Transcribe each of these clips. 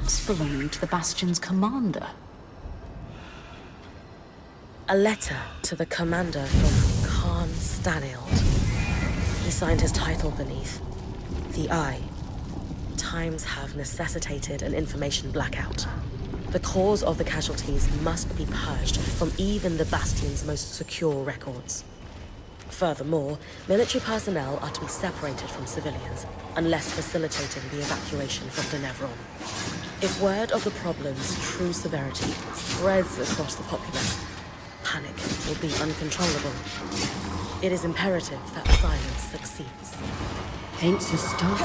perhaps belonging to the Bastion's commander. A letter to the commander from Khan Stanild. He signed his title beneath. The Eye. Times have necessitated an information blackout. The cause of the casualties must be purged from even the Bastion's most secure records. Furthermore, military personnel are to be separated from civilians, unless facilitating the evacuation from Denevron. If word of the problem's true severity spreads across the populace, panic will be uncontrollable. It is imperative that silence succeeds. Paints the stock.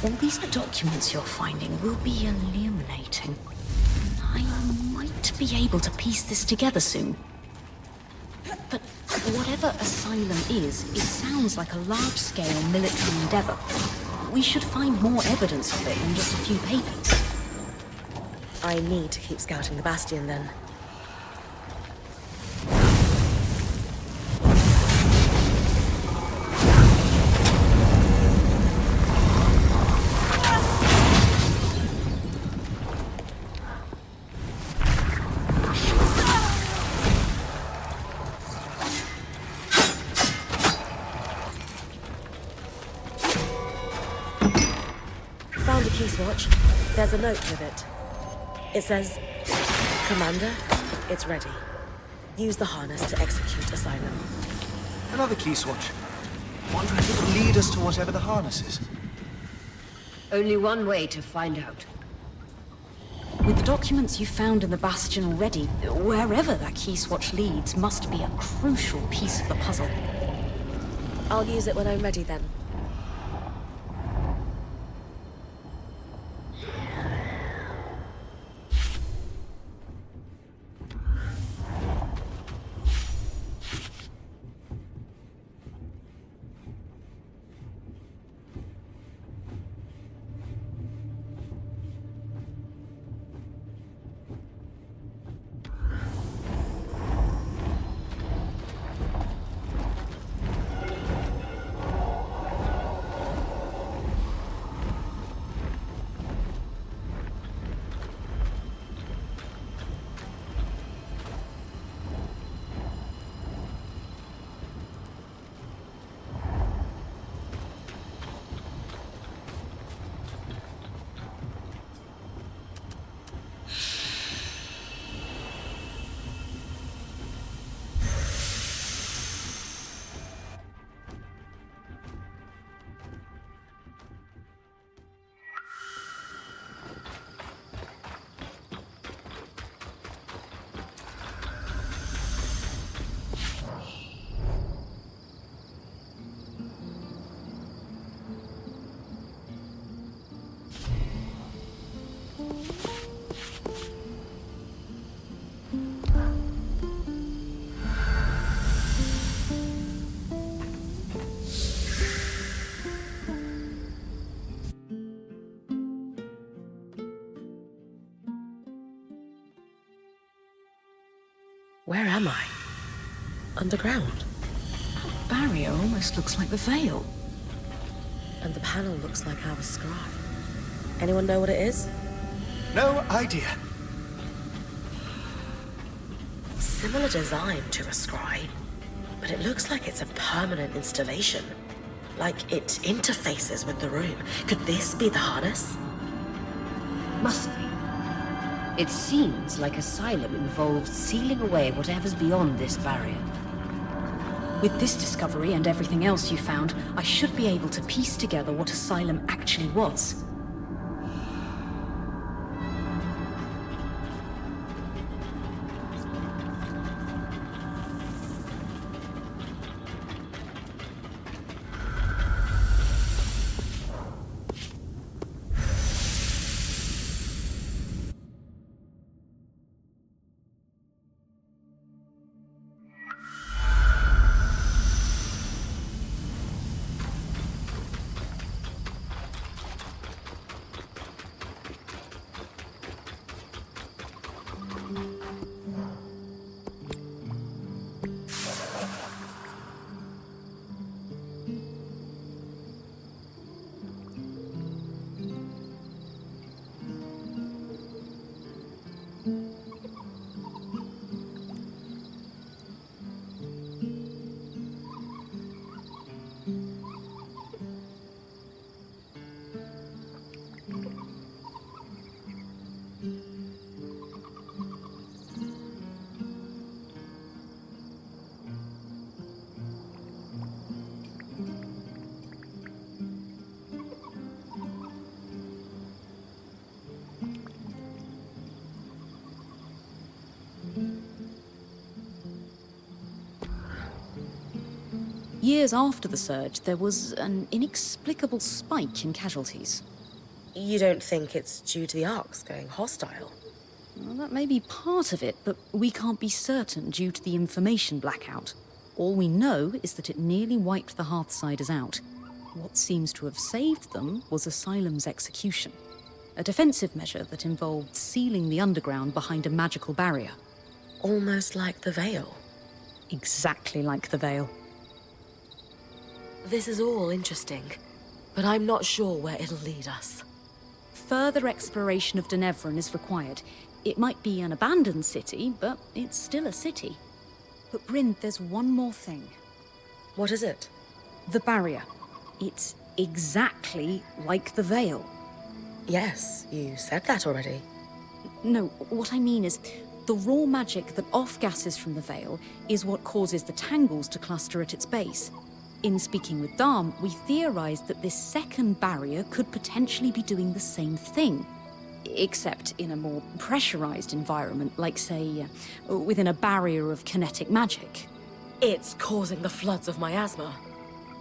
All these documents you're finding will be illuminating. I might be able to piece this together soon. But whatever Asylum is, it sounds like a large-scale military endeavor. We should find more evidence of it than just a few papers. I need to keep scouting the Bastion, then. Found a key swatch. There's a note with it. It says, Commander, it's ready. Use the harness to execute Asylum. Another key swatch. Wonder if it will lead us to whatever the harness is. Only one way to find out. With the documents you found in the Bastion already, wherever that key swatch leads must be a crucial piece of the puzzle. I'll use it when I'm ready, then. Where am I? Underground. That barrier almost looks like the veil. And the panel looks like our scribe. Anyone know what it is? No idea. Similar design to a scribe, but it looks like it's a permanent installation. Like it interfaces with the room. Could this be the harness? Must be. It seems like Asylum involves sealing away whatever's beyond this barrier. With this discovery and everything else you found, I should be able to piece together what Asylum actually was. Years after the surge, there was an inexplicable spike in casualties. You don't think it's due to the arcs going hostile? Well, that may be part of it, but we can't be certain due to the information blackout. All we know is that it nearly wiped the Hearthsiders out. What seems to have saved them was Asylum's execution, a defensive measure that involved sealing the underground behind a magical barrier. Almost like the Veil. Exactly like the Veil. This is all interesting, but I'm not sure where it'll lead us. Further exploration of Denevran is required. It might be an abandoned city, but it's still a city. But Brynn, there's one more thing. What is it? The barrier. It's exactly like the Veil. Yes, you said that already. No, what I mean is, the raw magic that off-gasses from the Veil is what causes the tangles to cluster at its base. In speaking with Dharm, we theorized that this second barrier could potentially be doing the same thing. Except in a more pressurized environment, like, say, within a barrier of kinetic magic. It's causing the floods of miasma.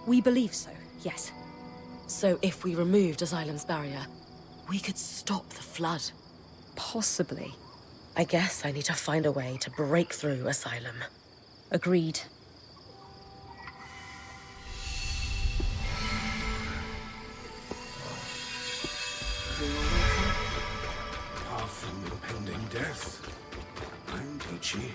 We believe so, yes. So if we removed Asylum's barrier, we could stop the flood. Possibly. I guess I need to find a way to break through Asylum. Agreed. Far from impending death, I'm Peachy.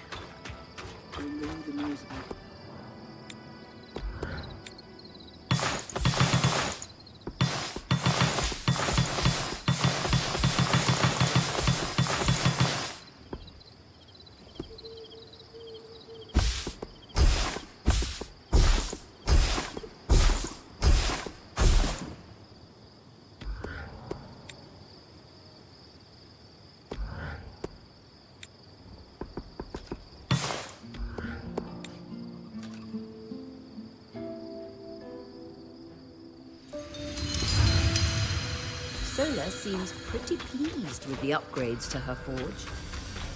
Sola seems pretty pleased with the upgrades to her forge.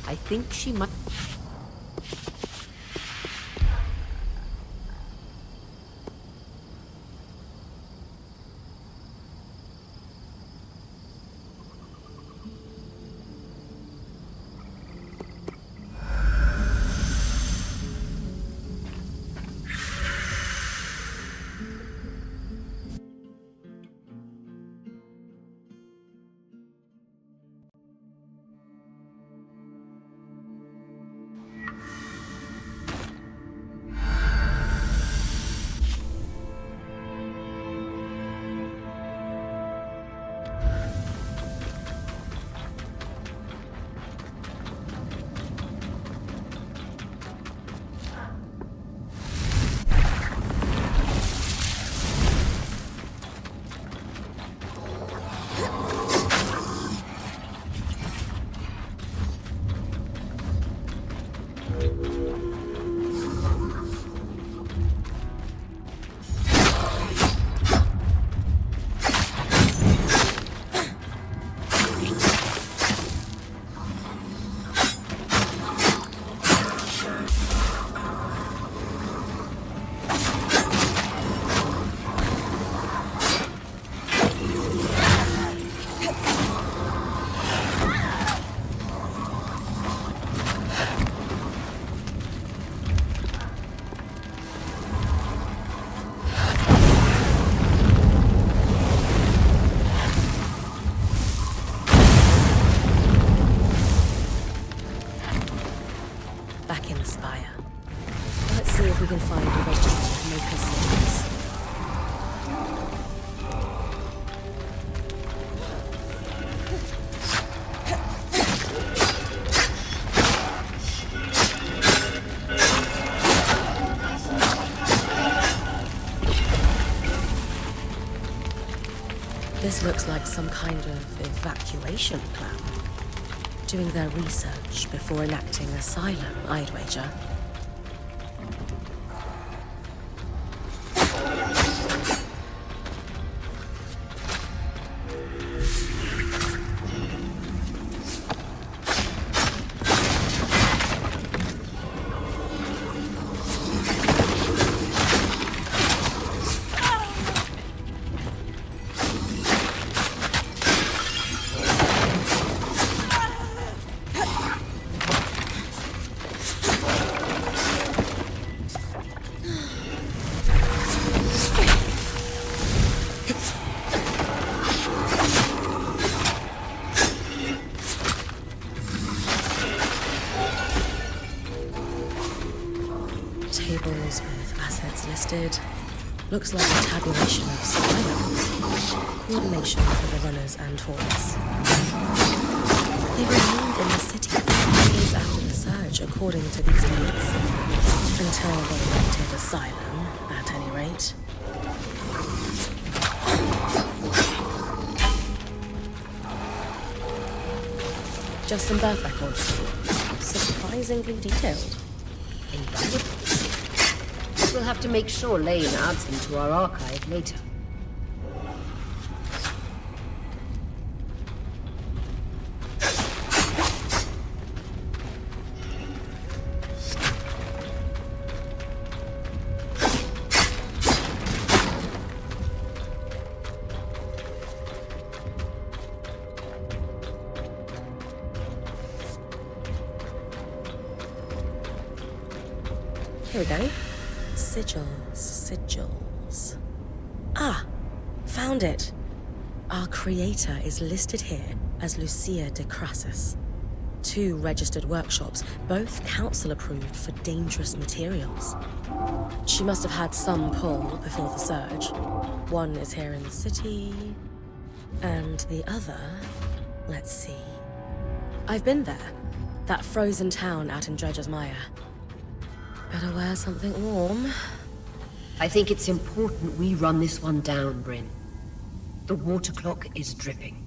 I think she might... Back in the spire. Let's see if we can find a registered maker series. This looks like some kind of evacuation plan. Doing their research before enacting Asylum, I'd wager. listed. Looks like a tabulation of survivors. Coordination for the runners and horse. They remained in the city 5 days after the surge, according to these dates. Until they elected asylum, at any rate. Just some birth records. Surprisingly detailed. Invaluable. We'll have to make sure Lane adds them to our archive later. Here we go. Sigils. Ah, found it. Our creator is listed here as Lucia de Crassus. 2 registered workshops, both council approved for dangerous materials. She must have had some pull before the surge. One is here in the city, and the other, let's see. I've been there. That frozen town out in Dredger's Mire. Better wear something warm. I think it's important we run this one down, Brynn. The water clock is dripping.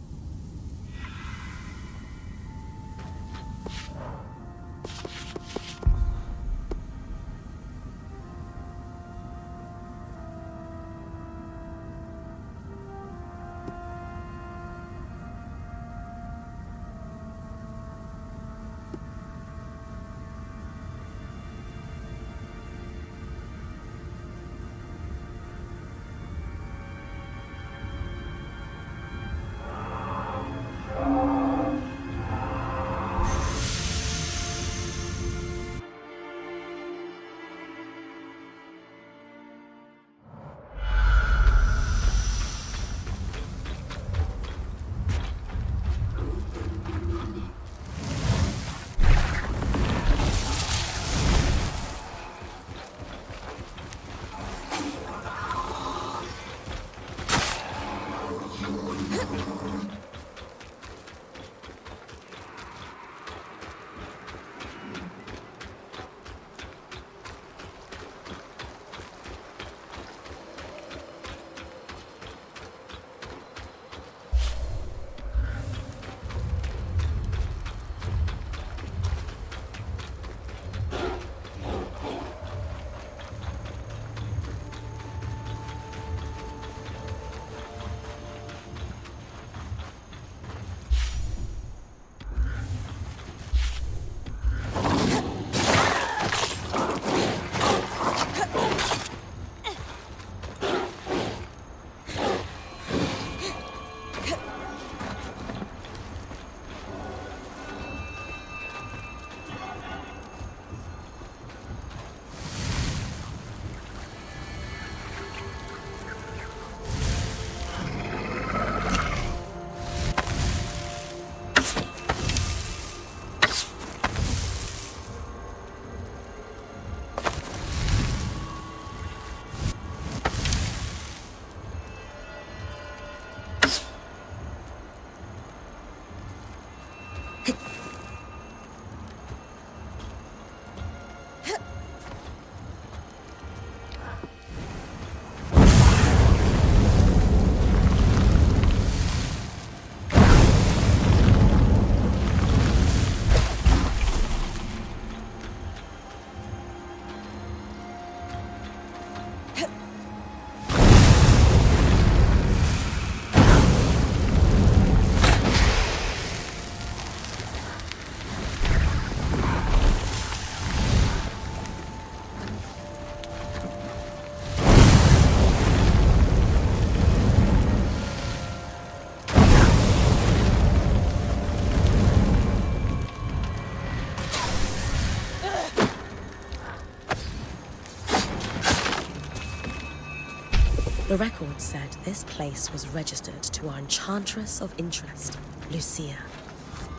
The record said this place was registered to our enchantress of interest, Lucia.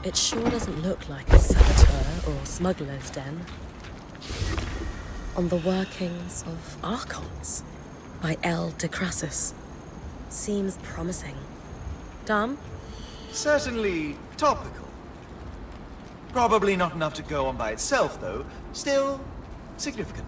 It sure doesn't look like a saboteur or smuggler's den. on the workings of Archons by L. de Crassus. Seems promising. Dom? Certainly topical. Probably not enough to go on by itself, though. Still significant.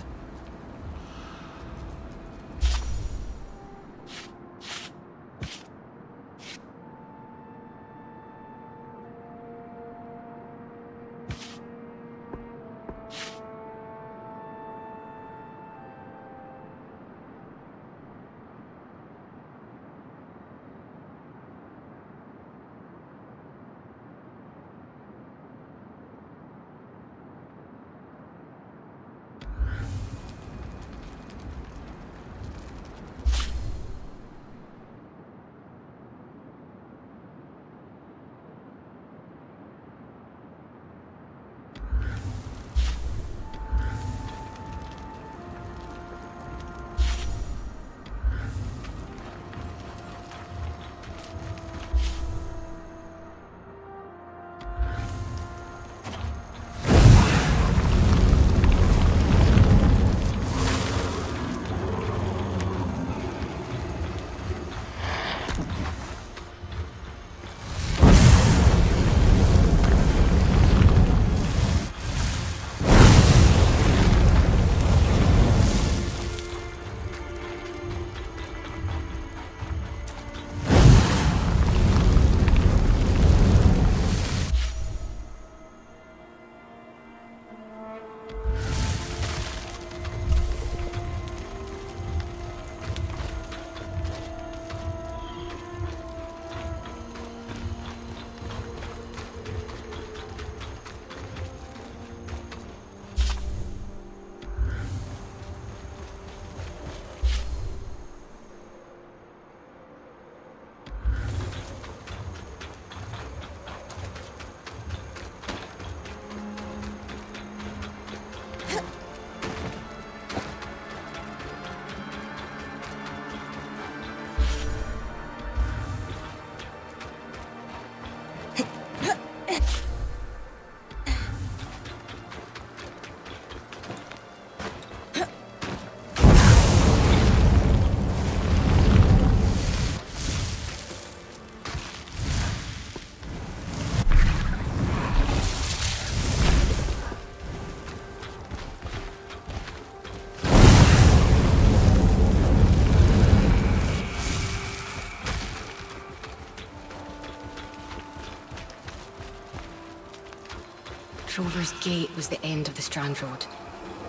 Trover's Gate was the end of the Strand Road.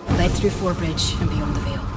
Led through Forbridge and beyond the Vale.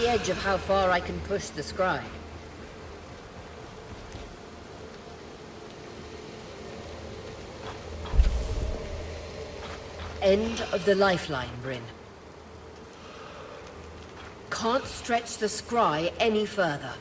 Edge of how far I can push the scry. End of the lifeline, Brynn. Can't stretch the scry any further.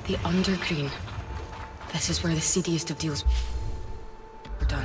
The Undergreen. This is where the seediest of deals were done.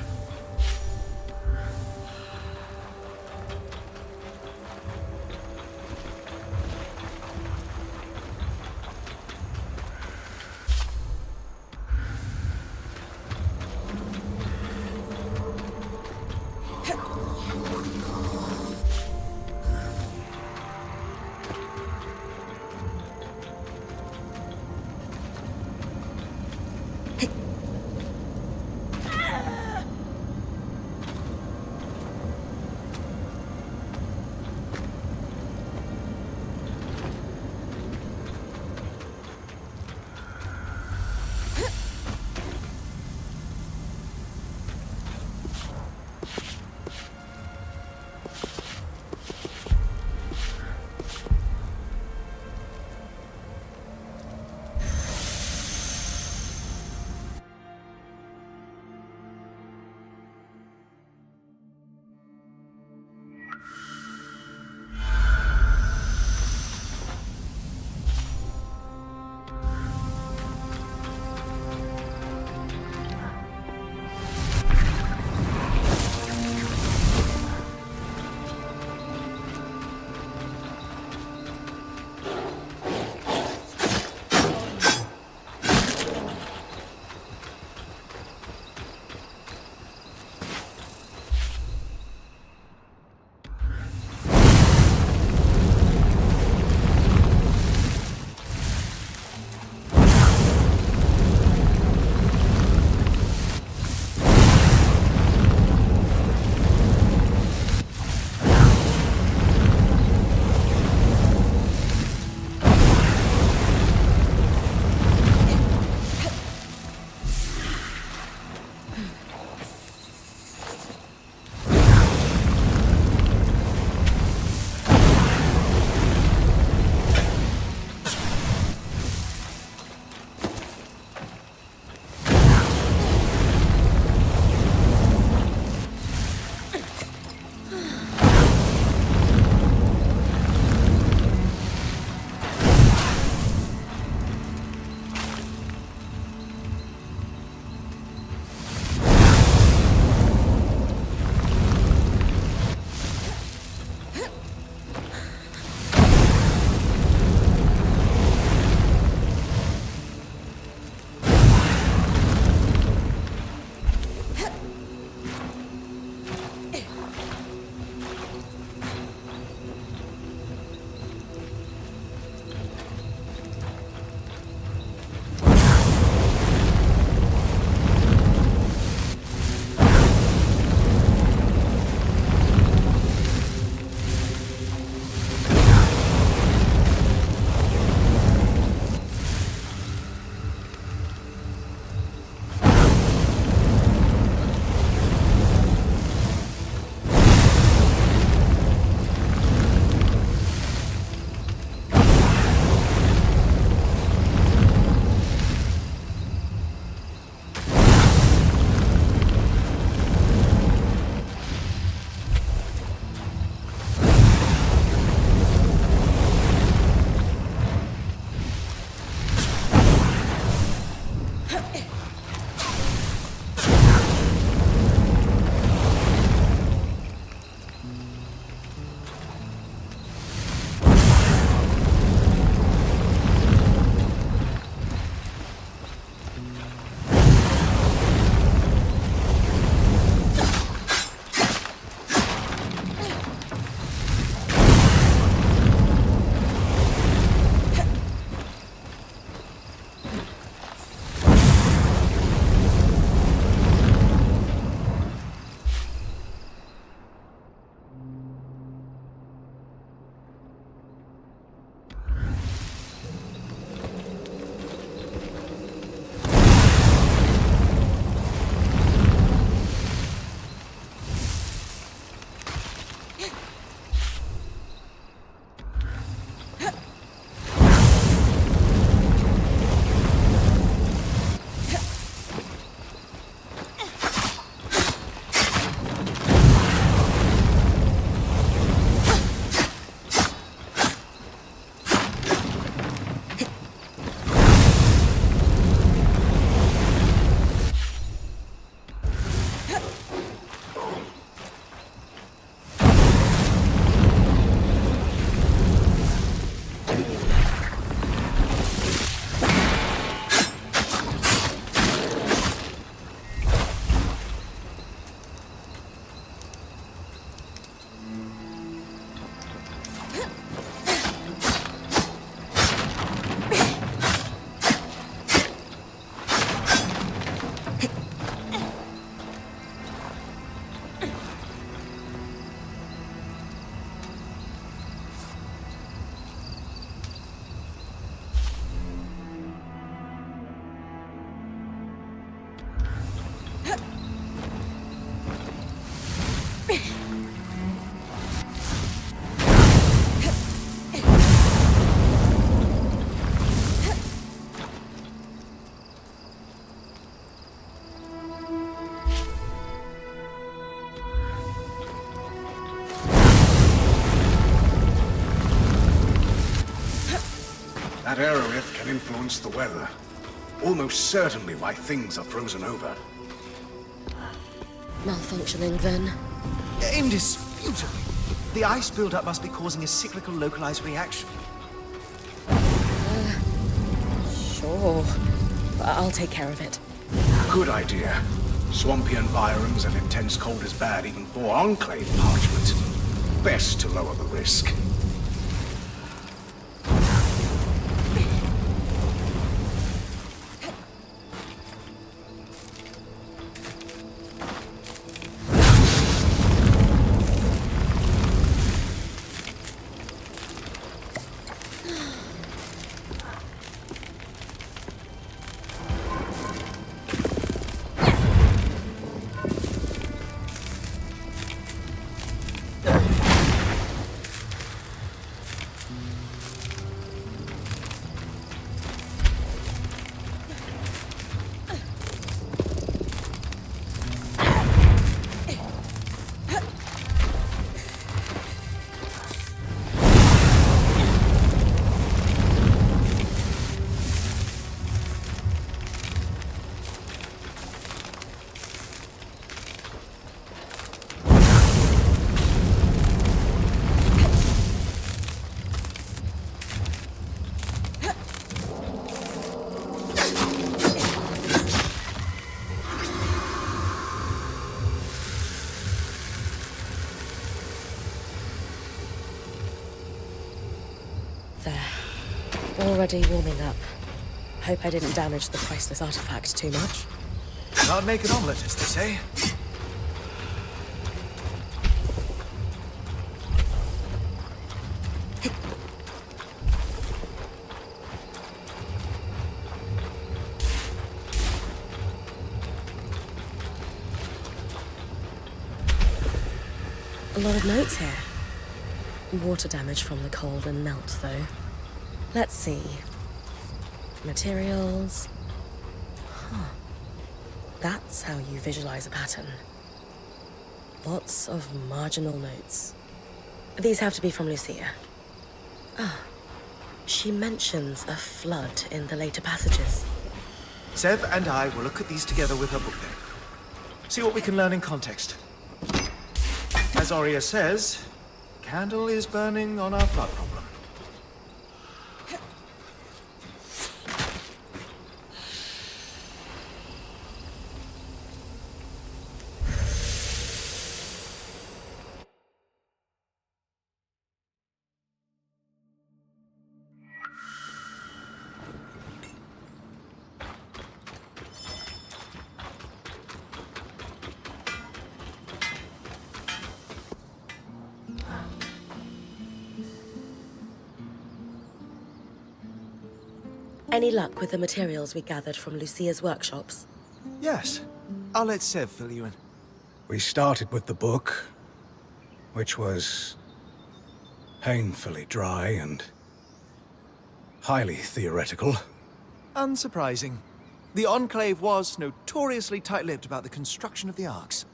That aerolith can influence the weather. Almost certainly why things are frozen over. Malfunctioning, then. Indisputably. The ice buildup must be causing a cyclical localized reaction. Sure. I'll take care of it. Good idea. Swampy environs and intense cold is bad even for Enclave parchment. Best to lower the risk. Already warming up. Hope I didn't damage the priceless artifact too much. Can't make an omelette, as they say. A lot of notes here. Water damage from the cold and melt, though. Let's see. Materials. Huh. That's how you visualize a pattern. Lots of marginal notes. These have to be from Lucia. Ah. She mentions a flood in the later passages. Sev and I will look at these together with her book then. See what we can learn in context. As Aurea says, candle is burning on our flood problem. Any luck with the materials we gathered from Lucia's workshops? Yes. I'll let Sev fill you in. We started with the book, which was painfully dry and highly theoretical. Unsurprising. The Enclave was notoriously tight-lipped about the construction of the arcs.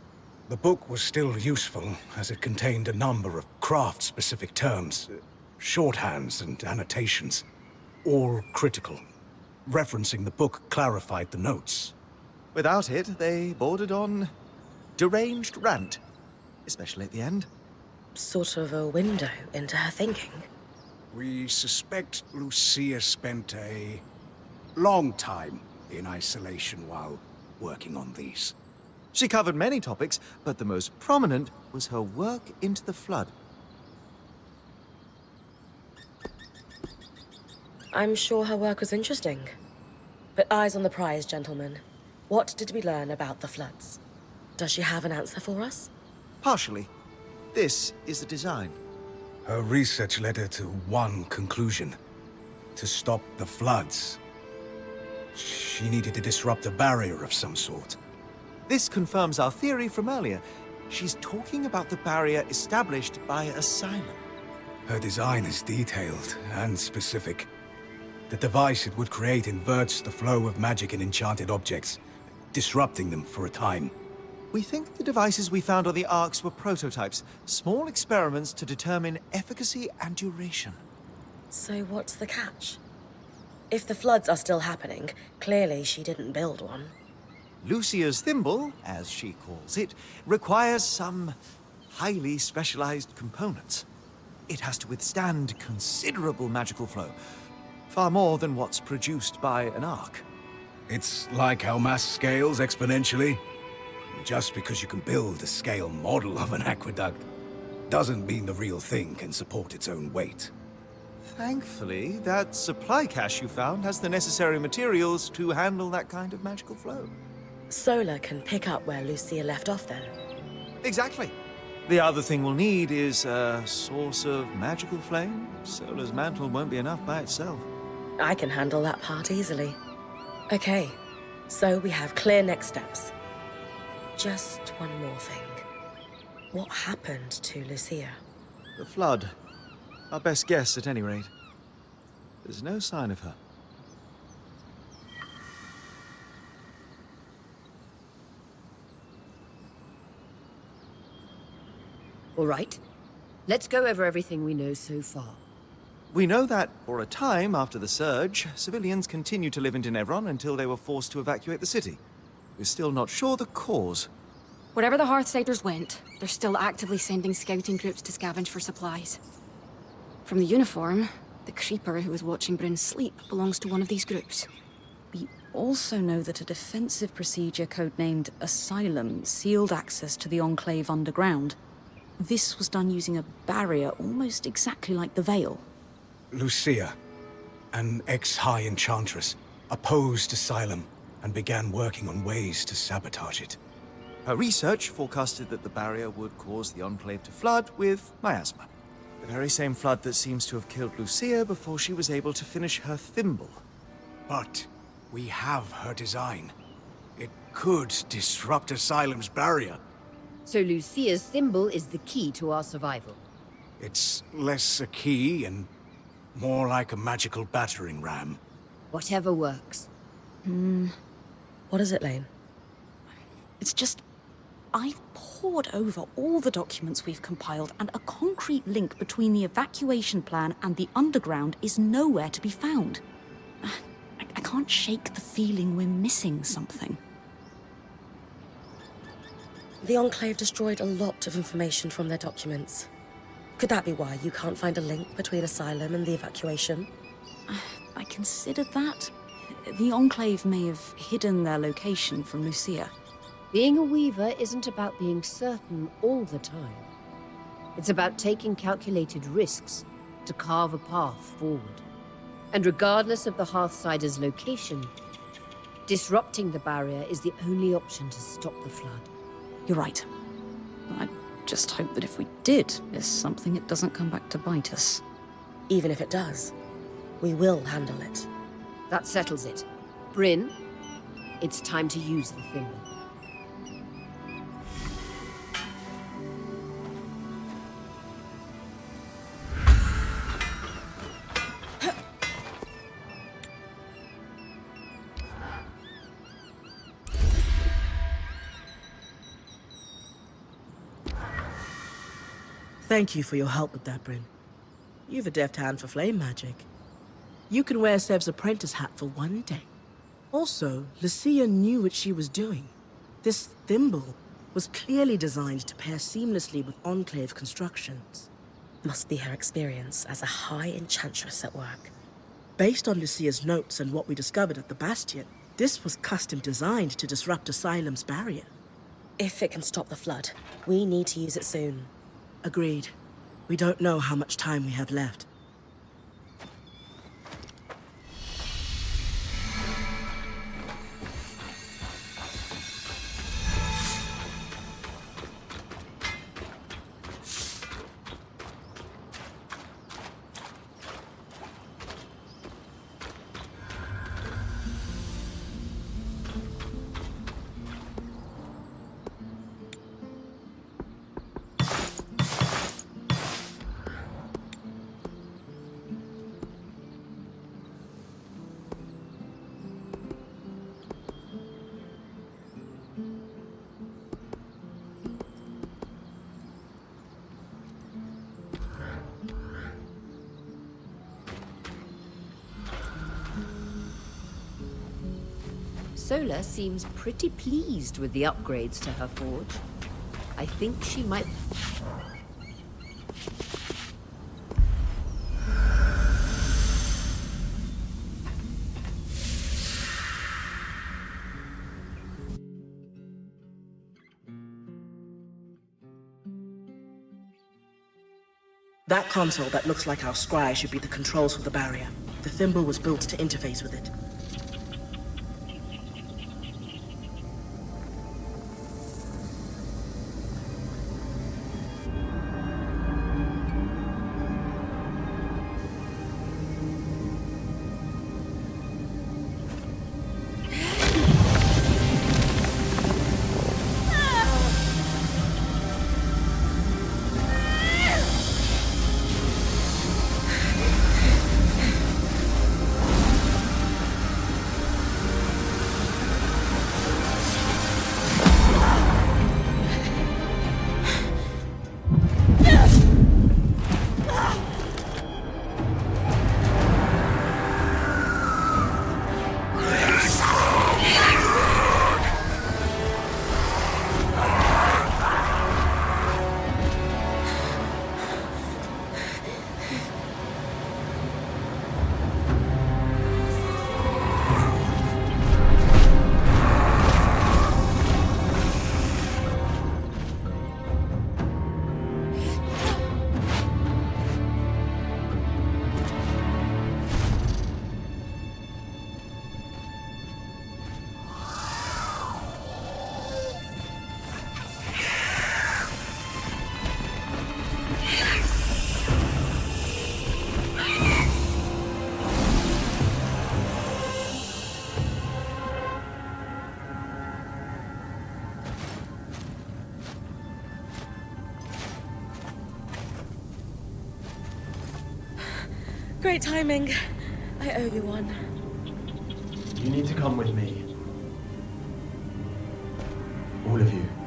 The book was still useful, as it contained a number of craft-specific terms, shorthands and annotations, all critical. Referencing the book clarified the notes. Without it, they bordered on deranged rant, especially at the end. Sort of a window into her thinking. We suspect Lucia spent a long time in isolation while working on these. She covered many topics, but the most prominent was her work into the flood. I'm sure her work was interesting. But eyes on the prize, gentlemen. What did we learn about the floods? Does she have an answer for us? Partially. This is the design. Her research led her to one conclusion: to stop the floods. She needed to disrupt a barrier of some sort. This confirms our theory from earlier. She's talking about the barrier established by Asylum. Her design is detailed and specific. The device it would create inverts the flow of magic and enchanted objects, disrupting them for a time. We think the devices we found on the arcs were prototypes, small experiments to determine efficacy and duration. So what's the catch? If the floods are still happening, clearly she didn't build one. Lucia's thimble, as she calls it, requires some highly specialized components. It has to withstand considerable magical flow, far more than what's produced by an arc. It's like how mass scales exponentially. Just because you can build a scale model of an aqueduct doesn't mean the real thing can support its own weight. Thankfully, that supply cache you found has the necessary materials to handle that kind of magical flow. Solar can pick up where Lucia left off then. Exactly. The other thing we'll need is a source of magical flame. Solar's mantle won't be enough by itself. I can handle that part easily. Okay, so we have clear next steps. Just one more thing. What happened to Lucia? The flood. Our best guess, at any rate. There's no sign of her. All right. Let's go over everything we know so far. We know that, for a time after the surge, civilians continued to live in Tenebron until they were forced to evacuate the city. We're still not sure the cause. Wherever the Hearthsiders went, they're still actively sending scouting groups to scavenge for supplies. From the uniform, the creeper who was watching Brynn sleep belongs to one of these groups. We also know that a defensive procedure codenamed Asylum sealed access to the Enclave underground. This was done using a barrier almost exactly like the Veil. Lucia, an ex-high enchantress, opposed Asylum and began working on ways to sabotage it. Her research forecasted that the barrier would cause the Enclave to flood with miasma. The very same flood that seems to have killed Lucia before she was able to finish her thimble. But we have her design. It could disrupt Asylum's barrier. So Lucia's thimble is the key to our survival. It's less a key and more like a magical battering ram. Whatever works. What is it, Lane? It's just... I've pored over all the documents we've compiled, and a concrete link between the evacuation plan and the underground is nowhere to be found. I can't shake the feeling we're missing something. The Enclave destroyed a lot of information from their documents. Could that be why you can't find a link between Asylum and the evacuation? I considered that. The Enclave may have hidden their location from Lucia. Being a weaver isn't about being certain all the time. It's about taking calculated risks to carve a path forward. And regardless of the Hearthsider's location, disrupting the barrier is the only option to stop the flood. You're right. I just hope that if we did miss something, it doesn't come back to bite us. Even if it does, we will handle it. That settles it. Brynn, it's time to use the thimble. Thank you for your help with that, Brynn. You've a deft hand for flame magic. You can wear Sev's apprentice hat for one day. Also, Lucia knew what she was doing. This thimble was clearly designed to pair seamlessly with Enclave constructions. Must be her experience as a high enchantress at work. Based on Lucia's notes and what we discovered at the Bastion, this was custom designed to disrupt Asylum's barrier. If it can stop the flood, we need to use it soon. Agreed. We don't know how much time we have left. Sola seems pretty pleased with the upgrades to her forge. I think she might... That console that looks like our scry should be the controls for the barrier. The thimble was built to interface with it. Great timing. I owe you one. You need to come with me. All of you.